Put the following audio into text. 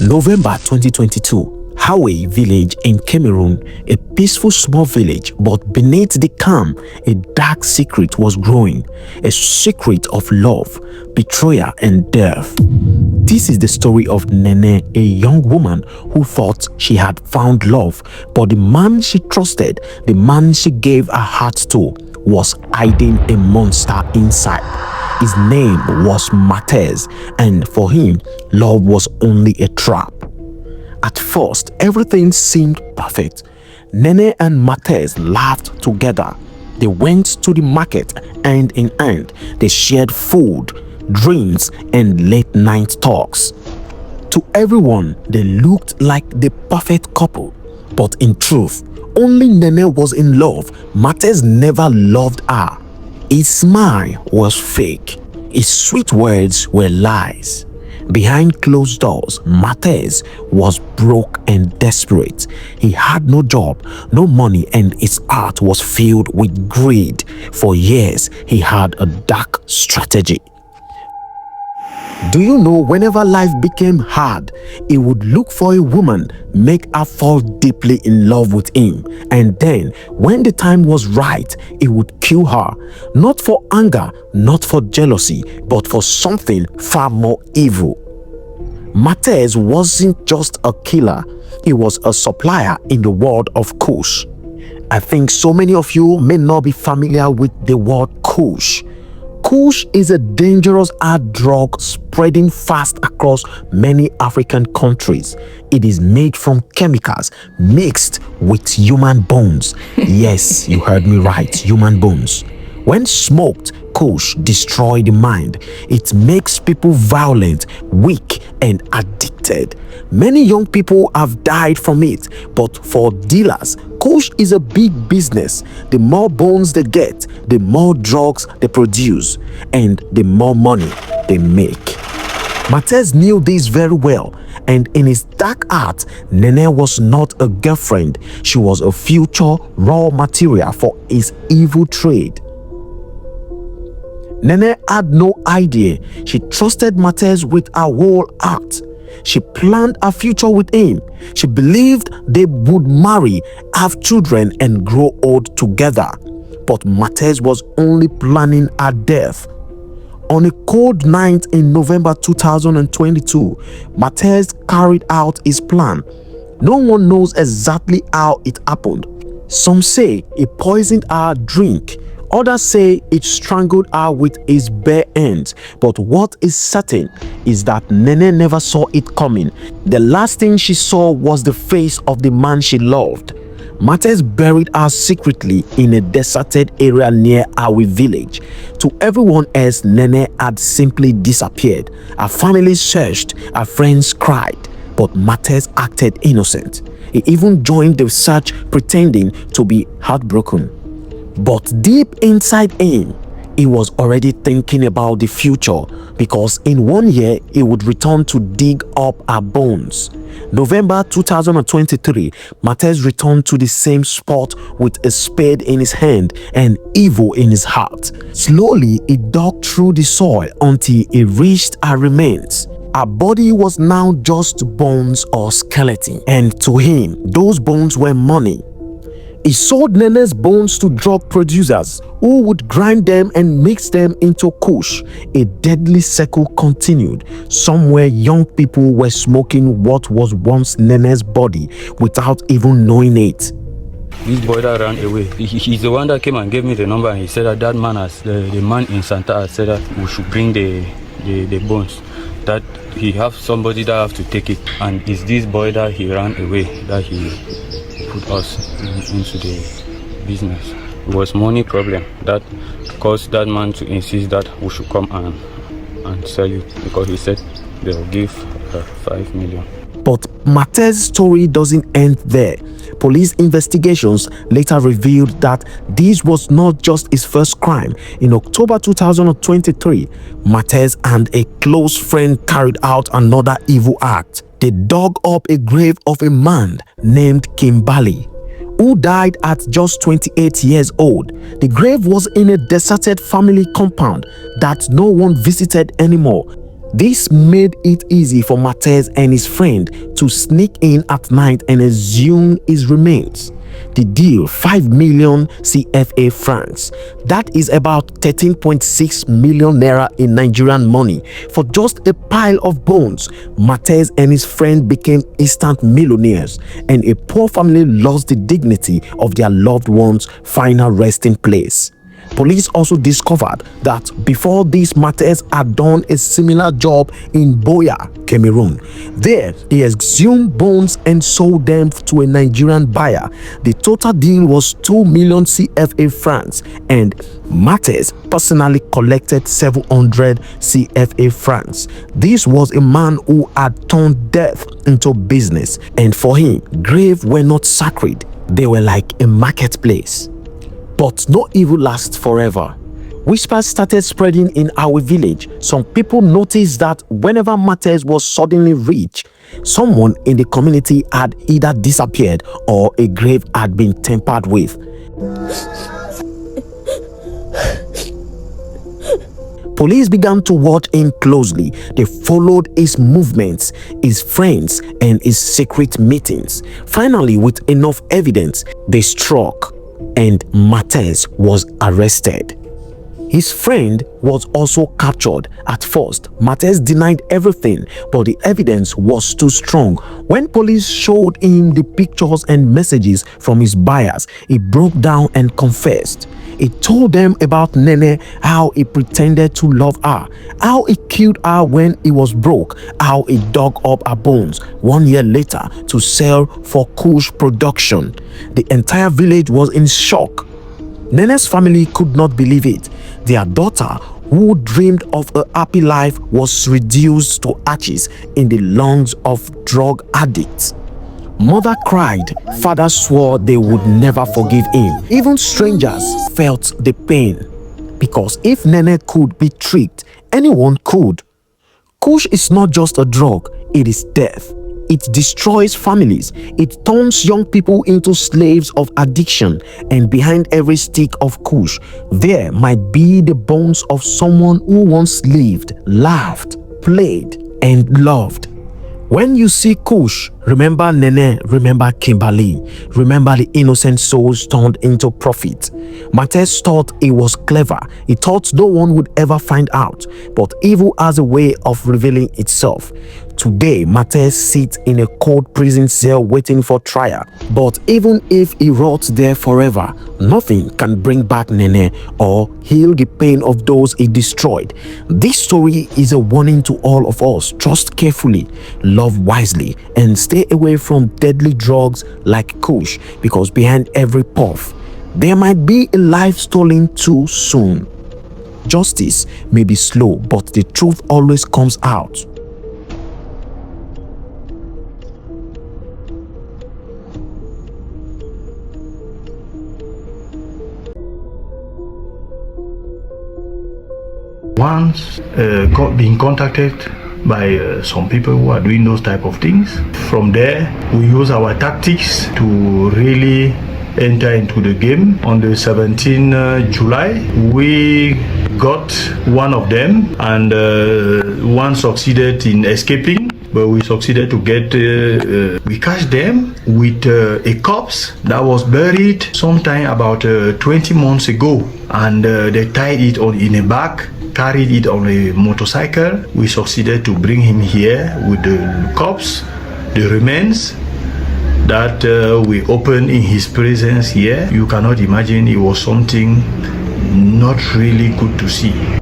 November 2022, Hawe village in Cameroon, a peaceful small village, but beneath the calm, a dark secret was growing, a secret of love, betrayal and death. This is the story of Nene, a young woman who thought she had found love, but the man she trusted, the man she gave her heart to, was hiding a monster inside. His name was Matez, and for him, love was only a trap. At first, everything seemed perfect. Nene and Matez laughed together. They went to the market hand in hand. They shared food, drinks, and late-night talks. To everyone, they looked like the perfect couple. But in truth, only Nene was in love. Matez never loved her. His smile was fake. His sweet words were lies. Behind closed doors, Matez was broke and desperate. He had no job, no money, and his heart was filled with greed. For years, he had a dark strategy. Do you know, whenever life became hard, he would look for a woman, make her fall deeply in love with him, and then, when the time was right, he would kill her, not for anger, not for jealousy, but for something far more evil. Matez wasn't just a killer, he was a supplier in the world of Kush. I think so many of you may not be familiar with the word Kush. Kush is a dangerous hard drug spreading fast across many African countries. It is made from chemicals mixed with human bones. Yes, you heard me right, human bones. When smoked, Kush destroys the mind. It makes people violent, weak, and addicted. Many young people have died from it, but for dealers, Kush is a big business. The more bones they get, the more drugs they produce, and the more money they make. Matez knew this very well, and in his dark heart, Nene was not a girlfriend. She was a future raw material for his evil trade. Nene had no idea. She trusted Matez with her whole heart. She planned a future with him. She believed they would marry, have children, and grow old together. But Matez was only planning her death. On a cold night in November 2022, Matez carried out his plan. No one knows exactly how it happened. Some say he poisoned her drink. Others say he strangled her with his bare hands, but what is certain is that Nene never saw it coming. The last thing she saw was the face of the man she loved. Matez buried her secretly in a deserted area near Hawe village. To everyone else, Nene had simply disappeared. Her family searched, her friends cried, but Matez acted innocent. He even joined the search pretending to be heartbroken. But deep inside him, he was already thinking about the future, because in 1 year he would return to dig up her bones. November 2023, Matez returned to the same spot with a spade in his hand and evil in his heart. Slowly, he dug through the soil until he reached her remains. Her body was now just bones or skeleton, and to him, those bones were money. He sold Nene's bones to drug producers who would grind them and mix them into Kush. A deadly circle continued. Somewhere young people were smoking what was once Nene's body without even knowing it. This boy that ran away, he's the one that came and gave me the number, and he said that that man has, the man in Santa has said that we should bring the bones, that he have somebody that have to take it, and it's this boy that he ran away that he put us into the business. It was money problem that caused that man to insist that we should come and sell it, because he said they'll give 5 million. But Matez's story doesn't end there. Police investigations later revealed that this was not just his first crime. In October 2023, Matez and a close friend carried out another evil act. They dug up a grave of a man named Kimberly, who died at just 28 years old. The grave was in a deserted family compound that no one visited anymore. This made it easy for Matez and his friend to sneak in at night and exhume his remains. The deal, 5 million CFA francs. That is about 13.6 million naira in Nigerian money. For just a pile of bones, Matez and his friend became instant millionaires, and a poor family lost the dignity of their loved one's final resting place. Police also discovered that before this, Matez had done a similar job in Boya, Cameroon. There, he exhumed bones and sold them to a Nigerian buyer. The total deal was 2 million CFA francs, and Matez personally collected 700 CFA francs. This was a man who had turned death into business, and for him, graves were not sacred. They were like a marketplace. But no evil lasts forever. Whispers started spreading in our village. Some people noticed that whenever Matez was suddenly rich, someone in the community had either disappeared or a grave had been tampered with. Police began to watch him closely. They followed his movements, his friends, and his secret meetings. Finally, with enough evidence, they struck, and Matez was arrested. His friend was also captured. At first, Matez denied everything, but the evidence was too strong. When police showed him the pictures and messages from his buyers, he broke down and confessed. He told them about Nene, how he pretended to love her, how he killed her when he was broke, how he dug up her bones 1 year later to sell for Kush production. The entire village was in shock. Nene's family could not believe it. Their daughter, who dreamed of a happy life, was reduced to ashes in the lungs of drug addicts. Mother cried. Father swore they would never forgive him. Even strangers felt the pain, because if Nene could be tricked, anyone could. Kush is not just a drug, it is death. It destroys families. It turns young people into slaves of addiction. And behind every stick of Kush, there might be the bones of someone who once lived, laughed, played, and loved. When you see Kush, remember Nene, remember Kimberly, remember the innocent souls turned into profit. Matez thought he was clever. He thought no one would ever find out, but evil has a way of revealing itself. Today, Matez sits in a cold prison cell waiting for trial. But even if he rots there forever, nothing can bring back Nene or heal the pain of those he destroyed. This story is a warning to all of us. Trust carefully, love wisely, and stay away from deadly drugs like Kush, because behind every puff, there might be a life stolen too soon. Justice may be slow, but the truth always comes out. Once being contacted by some people who are doing those type of things. From there, we use our tactics to really enter into the game. On the 17th July, we got one of them, and one succeeded in escaping. But we succeeded to get, we catch them with a corpse that was buried sometime about 20 months ago, and they tied it on in a bag, carried it on a motorcycle. We succeeded to bring him here with the corpse, the remains that we opened in his presence here. You cannot imagine, it was something not really good to see.